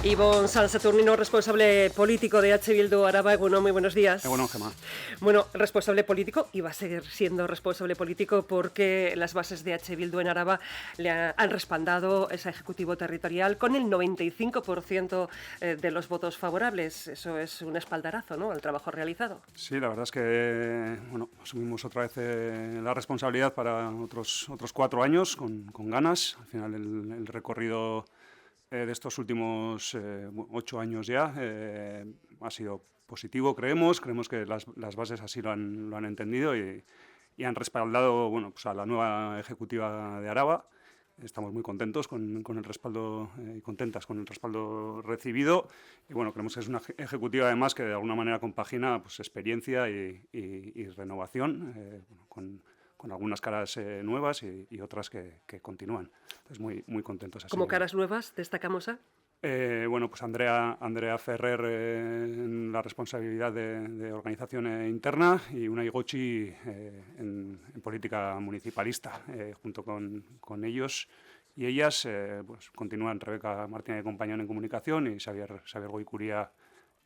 Ivonne San Saturnino, responsable político de H. Bildu Araba. Bueno, muy buenos días. Bueno, Gemma. Bueno, responsable político, y va a seguir siendo responsable político porque las bases de H. Bildu en Araba le han respaldado ese ejecutivo territorial con el 95% de los votos favorables. Eso es un espaldarazo, ¿no?, al trabajo realizado. Sí, la verdad es que asumimos otra vez la responsabilidad para otros 4 años con ganas. Al final el recorrido de estos últimos 8 años ya ha sido positivo, creemos que las bases así lo han entendido y han respaldado pues a la nueva ejecutiva de Araba. Estamos muy contentos con el respaldo y contentas con el respaldo recibido y creemos que es una ejecutiva además que de alguna manera compagina pues experiencia y renovación con algunas caras nuevas y otras que continúan. Entonces muy contentos así. ¿Como caras nuevas destacamos a? Pues Andrea Ferrer en la responsabilidad de organización interna y Unai Gochi en política municipalista. Junto con ellos y ellas pues continúan Rebeca Martínez de Compañón en comunicación y Xavier Goicuría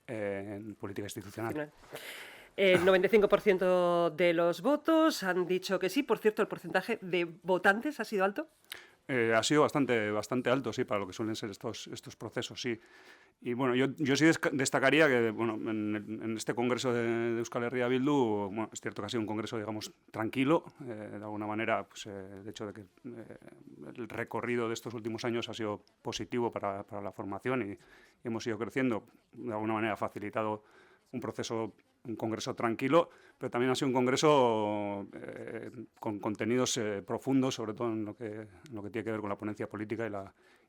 en política institucional. El 95% de los votos han dicho que sí. Por cierto, ¿el porcentaje de votantes ha sido alto? Ha sido bastante alto, sí, para lo que suelen ser estos procesos, sí. Y yo sí destacaría que en este congreso de Euskal Herria Bildu, es cierto que ha sido un congreso, digamos, tranquilo. De alguna manera, pues el hecho de que el recorrido de estos últimos años ha sido positivo para la formación y hemos ido creciendo. De alguna manera ha facilitado un congreso tranquilo, pero también ha sido un congreso con contenidos profundos, sobre todo en lo que tiene que ver con la ponencia política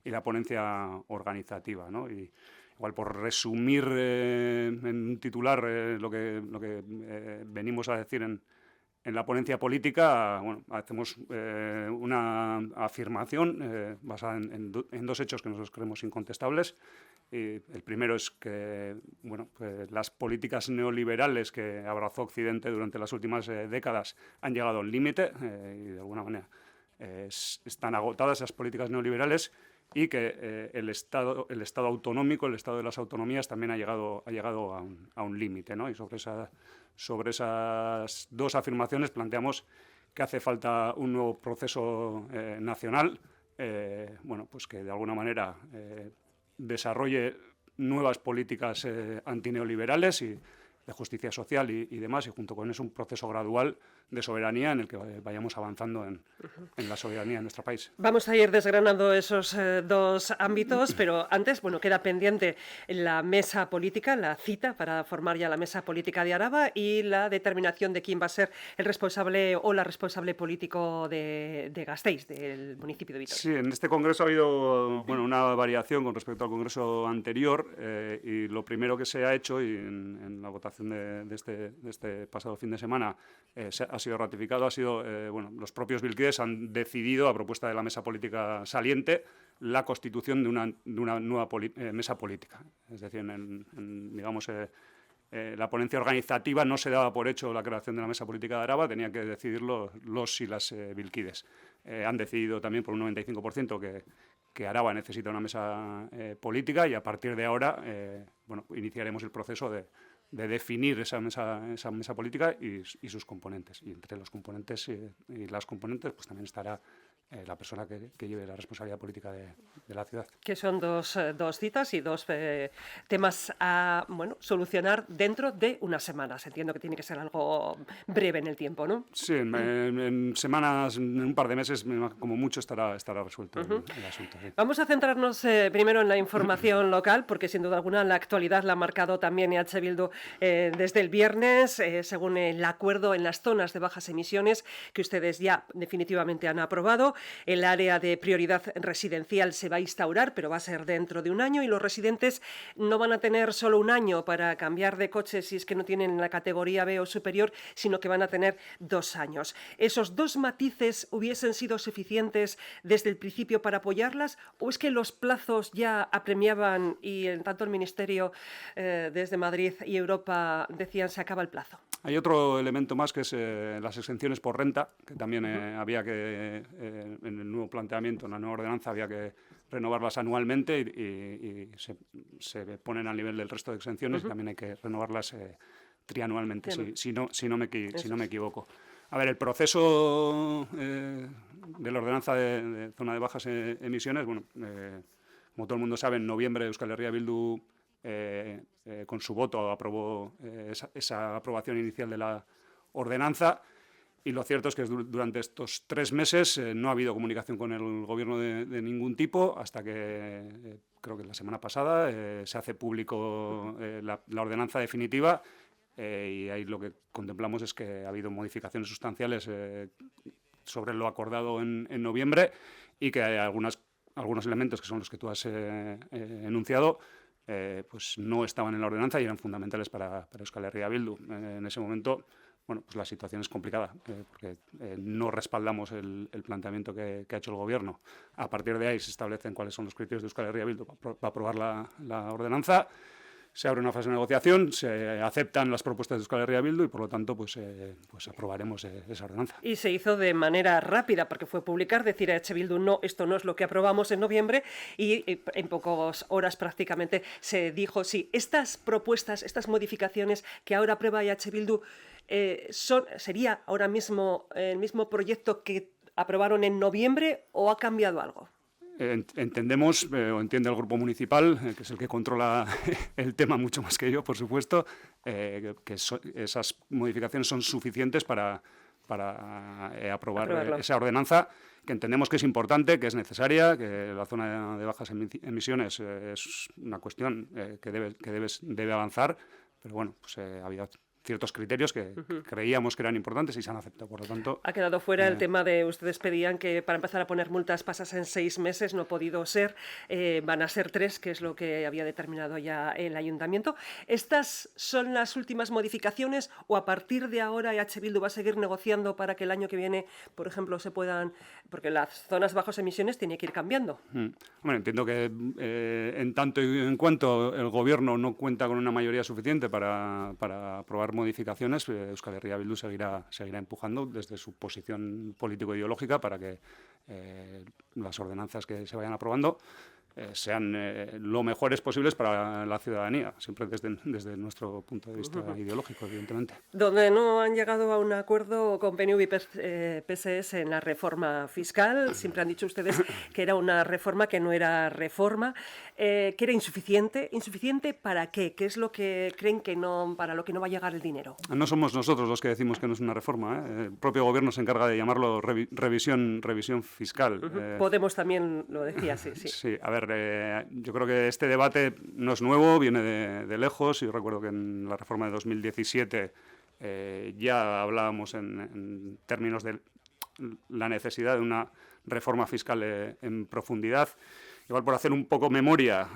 y la ponencia organizativa, ¿no? Y igual por resumir en un titular lo que venimos a decir en la ponencia política, hacemos una afirmación basada en 2 hechos que nosotros creemos incontestables. Y el primero es que pues las políticas neoliberales que abrazó Occidente durante las últimas décadas han llegado al límite y de alguna manera están agotadas esas políticas neoliberales y que el Estado autonómico, el Estado de las autonomías también ha llegado a un límite, ¿no? Y sobre esas 2 afirmaciones planteamos que hace falta un nuevo proceso nacional, pues que de alguna manera desarrolle nuevas políticas antineoliberales y de justicia social y demás, y junto con eso un proceso gradual de soberanía en el que vayamos avanzando en la soberanía de nuestro país. Vamos a ir desgranando esos 2 ámbitos, pero antes, queda pendiente la mesa política, la cita para formar ya la mesa política de Araba y la determinación de quién va a ser el responsable o la responsable político de Gasteiz, del municipio de Vitoria. Sí, en este congreso ha habido una variación con respecto al congreso anterior y lo primero que se ha hecho y en la votación de este pasado fin de semana ha sido ratificado, los propios bilkides han decidido, a propuesta de la mesa política saliente, la constitución de una nueva mesa política. Es decir, la ponencia organizativa no se daba por hecho la creación de la mesa política de Araba, tenía que decidirlo los y las bilkides. Han decidido también por un 95% que Araba necesita una mesa política y a partir de ahora iniciaremos el proceso de definir esa mesa política y sus componentes. Y entre los componentes y las componentes pues también estará la persona que lleve la responsabilidad política de la ciudad. Que son dos citas y 2 temas a solucionar dentro de unas semanas. Entiendo que tiene que ser algo breve en el tiempo, ¿no? Sí, en semanas, en un par de meses, como mucho estará resuelto el asunto. Sí. Vamos a centrarnos primero en la información local, porque sin duda alguna la actualidad la ha marcado también EH Bildu desde el viernes, según el acuerdo en las zonas de bajas emisiones que ustedes ya definitivamente han aprobado. El área de prioridad residencial se va a instaurar, pero va a ser dentro de un año y los residentes no van a tener solo un año para cambiar de coche si es que no tienen la categoría B o superior, sino que van a tener 2 años. ¿Esos 2 matices hubiesen sido suficientes desde el principio para apoyarlas o es que los plazos ya apremiaban y en tanto el Ministerio desde Madrid y Europa decían se acaba el plazo? Hay otro elemento más que es las exenciones por renta, que también había que, en el nuevo planteamiento, en la nueva ordenanza, había que renovarlas anualmente y se ponen al nivel del resto de exenciones y también hay que renovarlas trianualmente, si no me equivoco. A ver, el proceso de la ordenanza de zona de bajas emisiones, bueno, como todo el mundo sabe, en noviembre Euskal Herria Bildu con su voto aprobó esa aprobación inicial de la ordenanza. Y lo cierto es que durante estos 3 meses no ha habido comunicación con el Gobierno de ningún tipo, hasta que creo que la semana pasada se hace público la ordenanza definitiva, y ahí lo que contemplamos es que ha habido modificaciones sustanciales sobre lo acordado en noviembre y que hay algunos elementos que son los que tú has enunciado pues no estaban en la ordenanza y eran fundamentales para Euskal Herria Bildu. En ese momento, bueno, pues la situación es complicada porque no respaldamos el planteamiento que ha hecho el Gobierno. A partir de ahí se establecen cuáles son los criterios de Euskal Herria Bildu para aprobar la ordenanza. Se abre una fase de negociación, se aceptan las propuestas de Euskal Herria Bildu y, por lo tanto, pues aprobaremos esa ordenanza. Y se hizo de manera rápida, porque fue publicar, decir a EH Bildu, no, esto no es lo que aprobamos en noviembre, y en pocas horas prácticamente se dijo, sí, estas propuestas, estas modificaciones que ahora aprueba EH Bildu, ¿sería ahora mismo el mismo proyecto que aprobaron en noviembre o ha cambiado algo? Entendemos, o entiende el Grupo Municipal, que es el que controla el tema mucho más que yo, por supuesto, que esas modificaciones son suficientes para aprobar esa ordenanza, que entendemos que es importante, que es necesaria, que la zona de bajas emisiones es una cuestión que debe avanzar, pero bueno, pues había ciertos criterios que creíamos que eran importantes y se han aceptado, por lo tanto... Ha quedado fuera el tema de, ustedes pedían que para empezar a poner multas pasas en 6 meses, no ha podido ser, van a ser 3, que es lo que había determinado ya el Ayuntamiento. ¿Estas son las últimas modificaciones o a partir de ahora EH Bildu va a seguir negociando para que el año que viene, por ejemplo, se puedan... Porque las zonas bajas emisiones tiene que ir cambiando. Bueno, entiendo que en tanto y en cuanto el Gobierno no cuenta con una mayoría suficiente para aprobar modificaciones, Euskal Herria Bildu seguirá empujando desde su posición político-ideológica para que las ordenanzas que se vayan aprobando sean lo mejores posibles para la ciudadanía, siempre desde nuestro punto de vista ideológico, evidentemente. Donde no han llegado a un acuerdo con PNV y PSS en la reforma fiscal, siempre han dicho ustedes que era una reforma que no era reforma, que era insuficiente. ¿Insuficiente para qué? ¿Qué es lo que creen que no, para lo que no va a llegar el dinero? No somos nosotros los que decimos que no es una reforma, ¿eh? El propio Gobierno se encarga de llamarlo revisión fiscal. Podemos también lo decía, sí. Sí, a ver, yo creo que este debate no es nuevo, viene de lejos. Yo recuerdo que en la reforma de 2017 ya hablábamos en términos de la necesidad de una reforma fiscal en profundidad. Igual por hacer un poco memoria,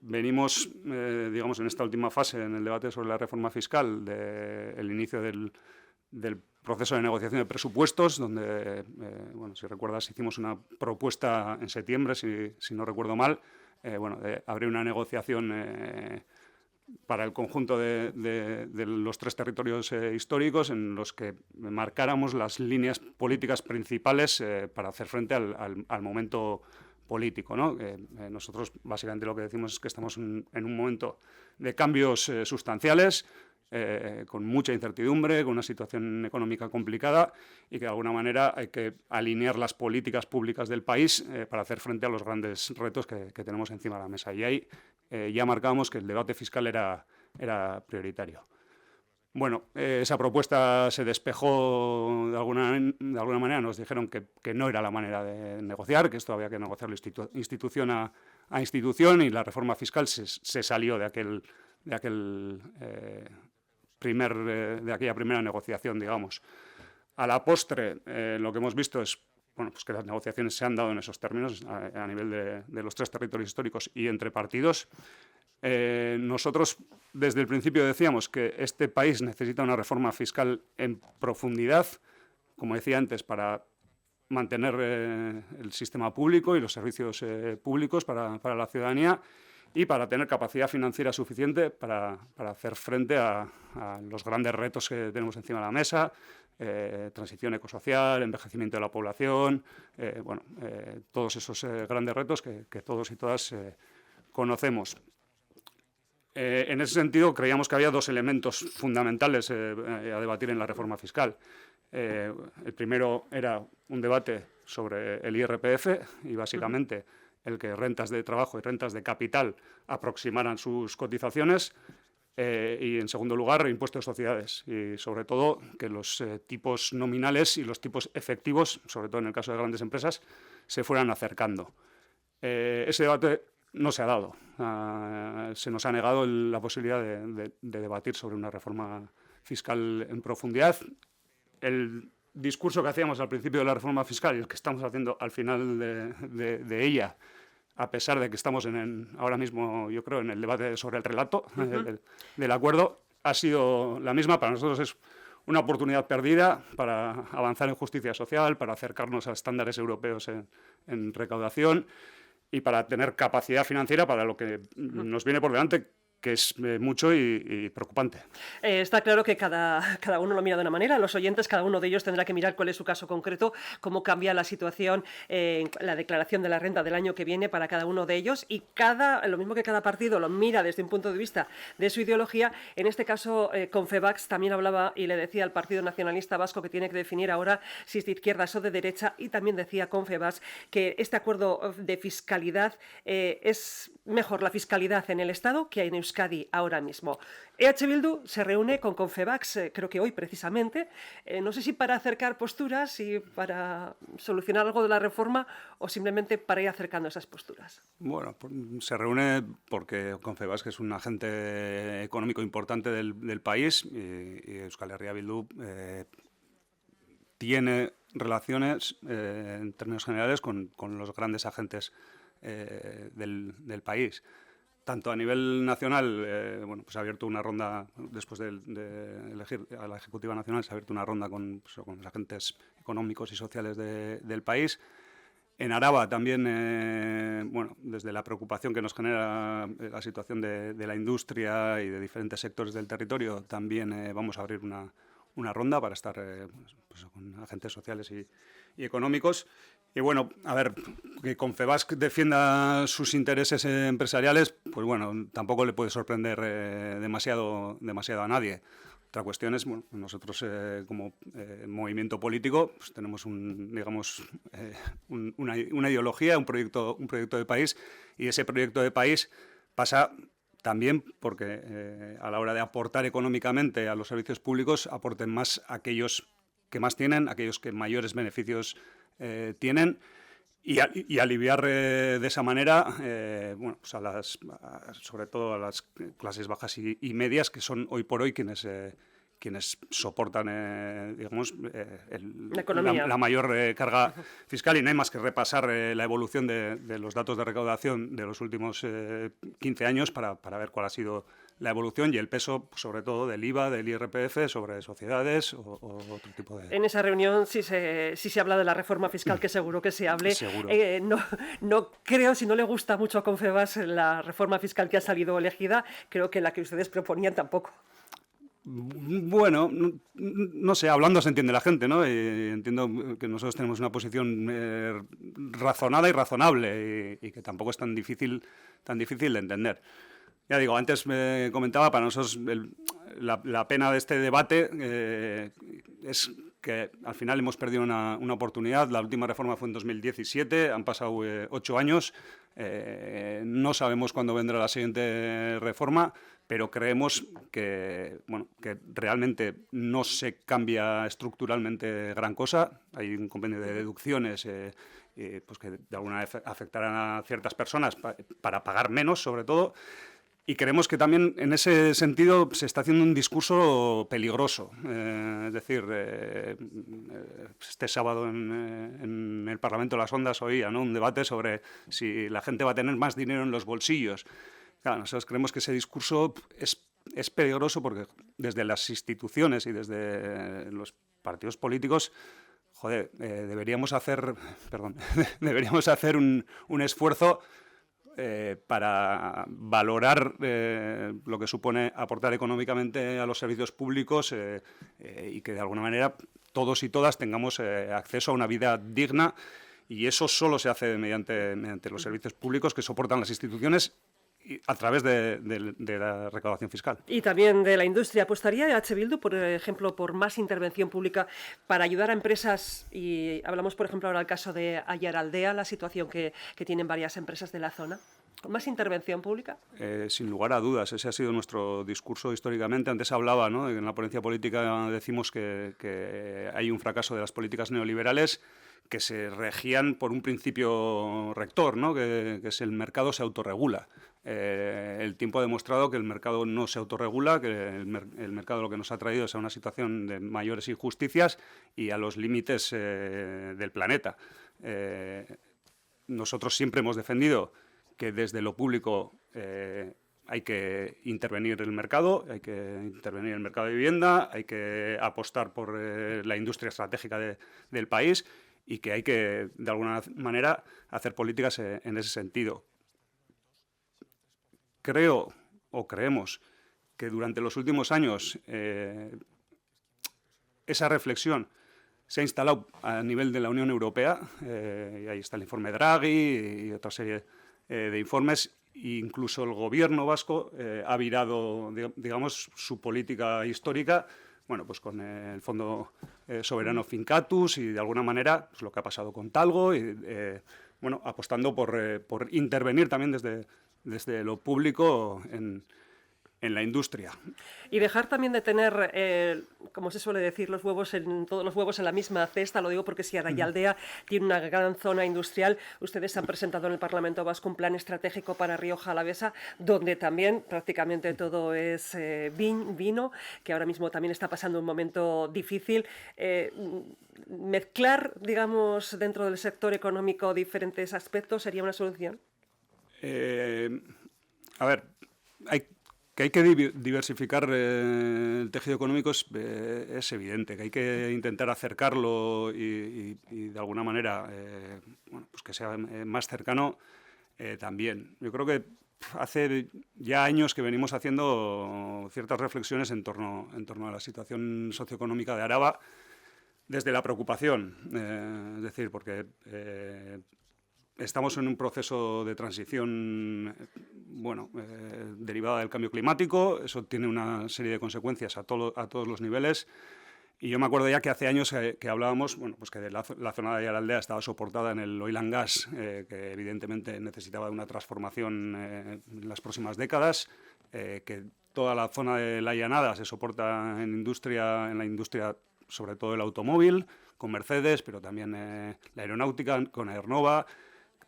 venimos, digamos, en esta última fase, en el debate sobre la reforma fiscal, del inicio del proceso de negociación de presupuestos, donde, bueno, si recuerdas, hicimos una propuesta en septiembre, si no recuerdo mal, de abrir una negociación para el conjunto de los 3 territorios históricos en los que marcáramos las líneas políticas principales para hacer frente al momento político, ¿no? Nosotros básicamente lo que decimos es que estamos en un momento de cambios sustanciales, con mucha incertidumbre, con una situación económica complicada y que de alguna manera hay que alinear las políticas públicas del país para hacer frente a los grandes retos que tenemos encima de la mesa. Y ahí ya marcábamos que el debate fiscal era prioritario. Bueno, esa propuesta se despejó de alguna manera, nos dijeron que no era la manera de negociar, que esto había que negociarlo institución a institución, y la reforma fiscal se salió de aquella primera negociación, digamos. A la postre, lo que hemos visto es pues que las negociaciones se han dado en esos términos a nivel de los 3 territorios históricos y entre partidos. Nosotros desde el principio decíamos que este país necesita una reforma fiscal en profundidad, como decía antes, para mantener el sistema público y los servicios públicos para la ciudadanía y para tener capacidad financiera suficiente para hacer frente a los grandes retos que tenemos encima de la mesa, transición ecosocial, envejecimiento de la población, todos esos grandes retos que todos y todas conocemos. En ese sentido, creíamos que había dos elementos fundamentales a debatir en la reforma fiscal. El primero era un debate sobre el IRPF y, básicamente, el que rentas de trabajo y rentas de capital aproximaran sus cotizaciones. Y, en segundo lugar, impuesto de sociedades. Y, sobre todo, que los tipos nominales y los tipos efectivos, sobre todo en el caso de grandes empresas, se fueran acercando. Ese debate no se ha dado. Se nos ha negado la posibilidad de debatir sobre una reforma fiscal en profundidad. El discurso que hacíamos al principio de la reforma fiscal y el que estamos haciendo al final de ella, a pesar de que estamos ahora mismo, yo creo, en el debate sobre el relato del acuerdo, ha sido la misma. Para nosotros es una oportunidad perdida para avanzar en justicia social, para acercarnos a estándares europeos en recaudación y para tener capacidad financiera para lo que nos viene por delante, que es mucho y preocupante. Está claro que cada uno lo mira de una manera. Los oyentes, cada uno de ellos tendrá que mirar cuál es su caso concreto, cómo cambia la situación en la declaración de la renta del año que viene para cada uno de ellos, y lo mismo que cada partido lo mira desde un punto de vista de su ideología. En este caso, Confebask también hablaba y le decía al Partido Nacionalista Vasco que tiene que definir ahora si es de izquierdas o de derecha, y también decía Confebask que este acuerdo de fiscalidad es mejor la fiscalidad en el Estado que en Euskadi ahora mismo. EH Bildu se reúne con Confebask, creo que hoy precisamente, no sé si para acercar posturas y para solucionar algo de la reforma o simplemente para ir acercando esas posturas. Bueno, se reúne porque Confebask es un agente económico importante del país y Euskal Herria Bildu tiene relaciones en términos generales con los grandes agentes del país. Tanto a nivel nacional, pues ha abierto una ronda, después de elegir a la Ejecutiva Nacional, se ha abierto una ronda con los agentes económicos y sociales del país. En Araba también, desde la preocupación que nos genera la situación de la industria y de diferentes sectores del territorio, también vamos a abrir una ronda para estar con agentes sociales y económicos. Y bueno, a ver, que Confebask defienda sus intereses empresariales, pues bueno, tampoco le puede sorprender demasiado a nadie. Otra cuestión es, bueno, nosotros como movimiento político pues tenemos una ideología, un proyecto de país, y ese proyecto de país pasa también porque a la hora de aportar económicamente a los servicios públicos aporten más aquellos que más tienen, aquellos que mayores beneficios tienen, y aliviar de esa manera sobre todo a las clases bajas y medias, que son hoy por hoy quienes soportan la mayor carga fiscal. Y no hay más que repasar la evolución de los datos de recaudación de los últimos 15 años para ver cuál ha sido la evolución y el peso, sobre todo, del IVA, del IRPF sobre sociedades o otro tipo de... En esa reunión sí se habla de la reforma fiscal, que seguro que se hable. Seguro. No creo, si no le gusta mucho a Confebask la reforma fiscal que ha salido elegida, creo que la que ustedes proponían tampoco. Bueno, no sé, hablando se entiende la gente, ¿no? Entiendo que nosotros tenemos una posición razonada y razonable y que tampoco es tan difícil de entender. Ya digo, antes me comentaba, para nosotros la pena de este debate es que al final hemos perdido una oportunidad. La última reforma fue en 2017, han pasado 8 años, no sabemos cuándo vendrá la siguiente reforma, pero creemos que realmente no se cambia estructuralmente gran cosa. Hay un convenio de deducciones pues que de alguna manera afectarán a ciertas personas para pagar menos, sobre todo. Y creemos que también en ese sentido se está haciendo un discurso peligroso. Es decir, este sábado en el Parlamento de las Ondas oía, ¿no?, un debate sobre si la gente va a tener más dinero en los bolsillos. Claro, nosotros creemos que ese discurso es peligroso porque desde las instituciones y desde los partidos políticos, deberíamos hacer un esfuerzo para valorar lo que supone aportar económicamente a los servicios públicos y que de alguna manera todos y todas tengamos acceso a una vida digna, y eso solo se hace mediante los servicios públicos que soportan las instituciones a través de la recaudación fiscal. Y también de la industria. ¿Apostaría H. Bildu, por ejemplo, por más intervención pública para ayudar a empresas? Y hablamos, por ejemplo, ahora del caso de Aiaraldea, la situación que tienen varias empresas de la zona. ¿Con más intervención pública? Sin lugar a dudas, ese ha sido nuestro discurso históricamente. Antes hablaba, ¿no?, en la ponencia política decimos que hay un fracaso de las políticas neoliberales que se regían por un principio rector, ¿no?, que es el mercado se autorregula. El tiempo ha demostrado que el mercado no se autorregula, que el mercado lo que nos ha traído es a una situación de mayores injusticias y a los límites del planeta. Nosotros siempre hemos defendido que desde lo público hay que intervenir el mercado, hay que intervenir el mercado de vivienda, hay que apostar por la industria estratégica del país, y que hay que, de alguna manera, hacer políticas en ese sentido. Creemos que durante los últimos años esa reflexión se ha instalado a nivel de la Unión Europea, y ahí está el informe Draghi y otra serie de informes. Incluso el gobierno vasco ha virado, digamos, su política histórica, bueno, pues con el Fondo Soberano Fincatus y, de alguna manera, pues lo que ha pasado con Talgo, y bueno, apostando por intervenir también desde lo público en la industria. Y dejar también de tener, como se suele decir, todos los huevos en la misma cesta. Lo digo porque si Aiaraldea tiene una gran zona industrial, ustedes han presentado en el Parlamento Vasco un plan estratégico para Rioja Alavesa, donde también prácticamente todo es vino, que ahora mismo también está pasando un momento difícil. Mezclar, digamos, dentro del sector económico diferentes aspectos sería una solución. A ver, hay que diversificar el tejido económico, es evidente, que hay que intentar acercarlo y de alguna manera bueno, pues que sea más cercano también. Yo creo que hace ya años que venimos haciendo ciertas reflexiones en torno a la situación socioeconómica de Araba desde la preocupación, es decir, porque estamos en un proceso de transición, bueno, derivada del cambio climático. Eso tiene una serie de consecuencias a todos los niveles. Y yo me acuerdo ya que hace años que hablábamos, bueno, pues que la zona de Aiaraldea estaba soportada en el oil and gas, que evidentemente necesitaba de una transformación en las próximas décadas, que toda la zona de la llanada se soporta en la industria, sobre todo el automóvil, con Mercedes, pero también la aeronáutica, con Aernova,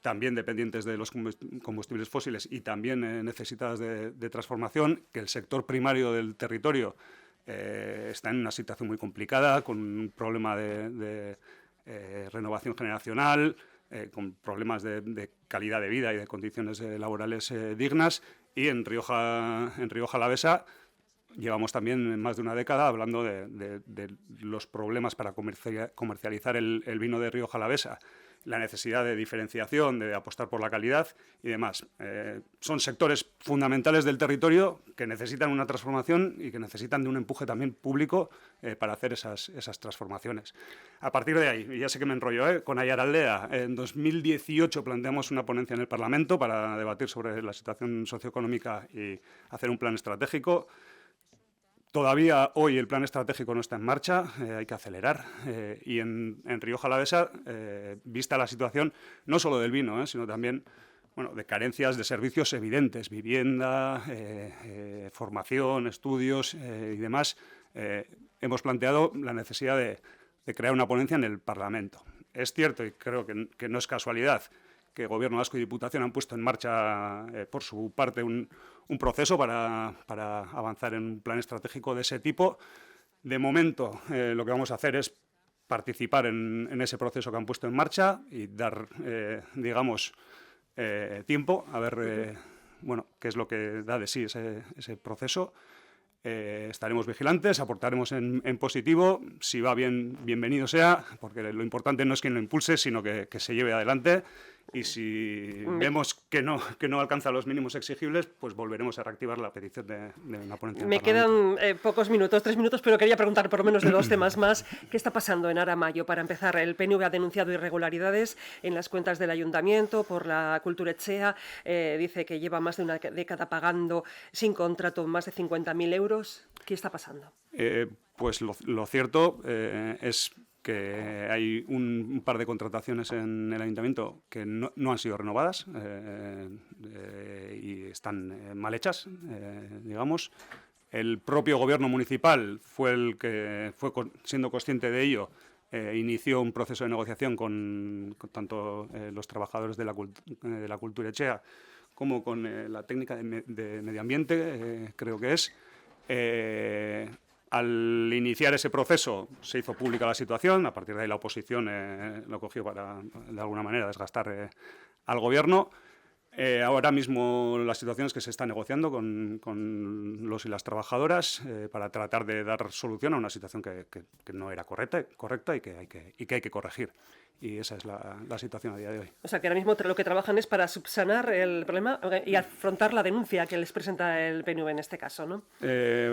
también dependientes de los combustibles fósiles y también necesitadas de transformación, que el sector primario del territorio está en una situación muy complicada, con un problema de renovación generacional, con problemas de calidad de vida y de condiciones laborales dignas. Y en Rioja Alavesa llevamos también más de una década hablando de los problemas para comercializar el vino de Rioja Alavesa, la necesidad de diferenciación, de apostar por la calidad y demás. Son sectores fundamentales del territorio que necesitan una transformación y que necesitan de un empuje también público para hacer esas transformaciones. A partir de ahí, y ya sé que me enrollo, con Aiaraldea, en 2018 planteamos una ponencia en el Parlamento para debatir sobre la situación socioeconómica y hacer un plan estratégico. Todavía hoy el plan estratégico no está en marcha, hay que acelerar. Y en Rioja Alavesa, vista la situación no solo del vino, sino también, bueno, de carencias de servicios evidentes, vivienda, formación, estudios y demás, hemos planteado la necesidad de crear una ponencia en el Parlamento. Es cierto, y creo que no es casualidad, que Gobierno vasco y Diputación han puesto en marcha, por su parte, un proceso para avanzar en un plan estratégico de ese tipo. De momento, lo que vamos a hacer es participar en ese proceso que han puesto en marcha y dar, digamos, tiempo a ver bueno, qué es lo que da de sí ese proceso. Estaremos vigilantes, aportaremos en positivo. Si va bien, bienvenido sea, porque lo importante no es quien lo impulse, sino que se lleve adelante. y si vemos que no alcanza los mínimos exigibles, pues volveremos a reactivar la petición de una ponencia. Me quedan pocos minutos, 3 minutos, pero quería preguntar por lo menos de 2 temas más. ¿Qué está pasando en Aramayo? Para empezar, el PNV ha denunciado irregularidades en las cuentas del ayuntamiento por la Kultur Etxea. Dice que lleva más de una década pagando sin contrato más de 50.000 euros. ¿Qué está pasando? Pues lo cierto es que hay un par de contrataciones en el ayuntamiento que no han sido renovadas y están mal hechas, digamos. El propio gobierno municipal fue el que, siendo consciente de ello, inició un proceso de negociación con tanto los trabajadores de la Kultur Etxea como con la técnica de medio ambiente, creo que es. Al iniciar ese proceso se hizo pública la situación, a partir de ahí la oposición lo cogió para, de alguna manera, desgastar al gobierno. Ahora mismo la situación es que se está negociando con los y las trabajadoras para tratar de dar solución a una situación que no era correcta y que hay que corregir. Y esa es la situación a día de hoy. O sea, que ahora mismo lo que trabajan es para subsanar el problema y afrontar la denuncia que les presenta el PNV en este caso, ¿no?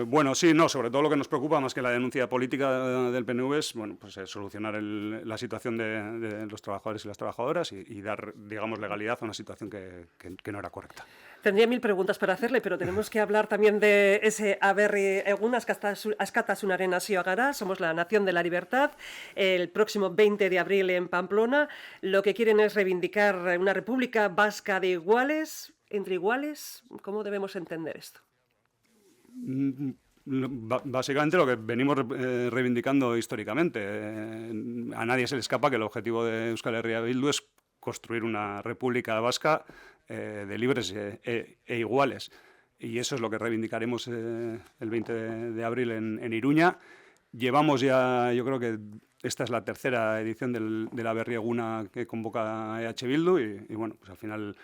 Bueno, sí, no, sobre todo lo que nos preocupa más que la denuncia política del PNV es, bueno, pues solucionar la situación de los trabajadores y las trabajadoras y dar, digamos, legalidad a una situación que no era correcta. Tendría 1000 preguntas para hacerle, pero tenemos que hablar también de ese aberri egun askatasunaren nazioa gara, somos la nación de la libertad, el próximo 20 de abril en Pamplona. Lo que quieren es reivindicar una república vasca de iguales, entre iguales. ¿Cómo debemos entender esto? Básicamente lo que venimos reivindicando históricamente. A nadie se le escapa que el objetivo de Euskal Herria Bildu es construir una república vasca de libres e iguales. Y eso es lo que reivindicaremos el 20 de abril en Iruña. Llevamos ya, yo creo que esta es la tercera edición de la Berri Eguna que convoca EH Bildu y bueno, pues al final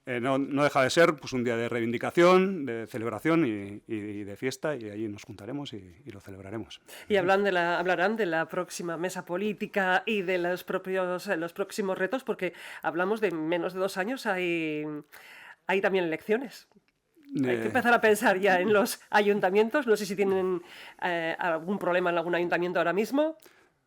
no deja de ser pues un día de reivindicación, de celebración y de fiesta, y ahí nos juntaremos y lo celebraremos. Y hablarán de la próxima mesa política y de los próximos retos, porque hablamos de menos de 2 años, hay también elecciones. Hay que empezar a pensar ya en los ayuntamientos. No sé si tienen algún problema en algún ayuntamiento ahora mismo.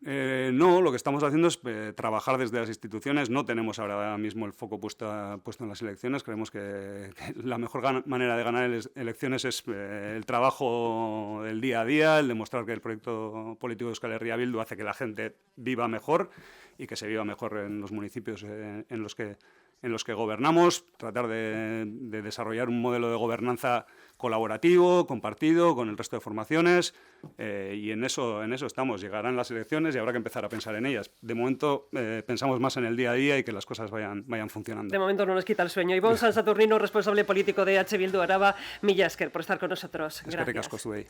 No, lo que estamos haciendo es trabajar desde las instituciones. No tenemos ahora mismo el foco puesto en las elecciones. Creemos que la mejor manera de ganar elecciones es el trabajo del día a día, el demostrar que el proyecto político de Euskal Herria Bildu hace que la gente viva mejor y que se viva mejor en los municipios en los que gobernamos, tratar de desarrollar un modelo de gobernanza colaborativo, compartido, con el resto de formaciones, y en eso estamos. Llegarán las elecciones y habrá que empezar a pensar en ellas. De momento pensamos más en el día a día y que las cosas vayan funcionando. De momento no nos quita el sueño. Ibon Sansaturnino, responsable político de EH Bildu Araba, mila esker por estar con nosotros. Gracias. Eskerrik asko zuei.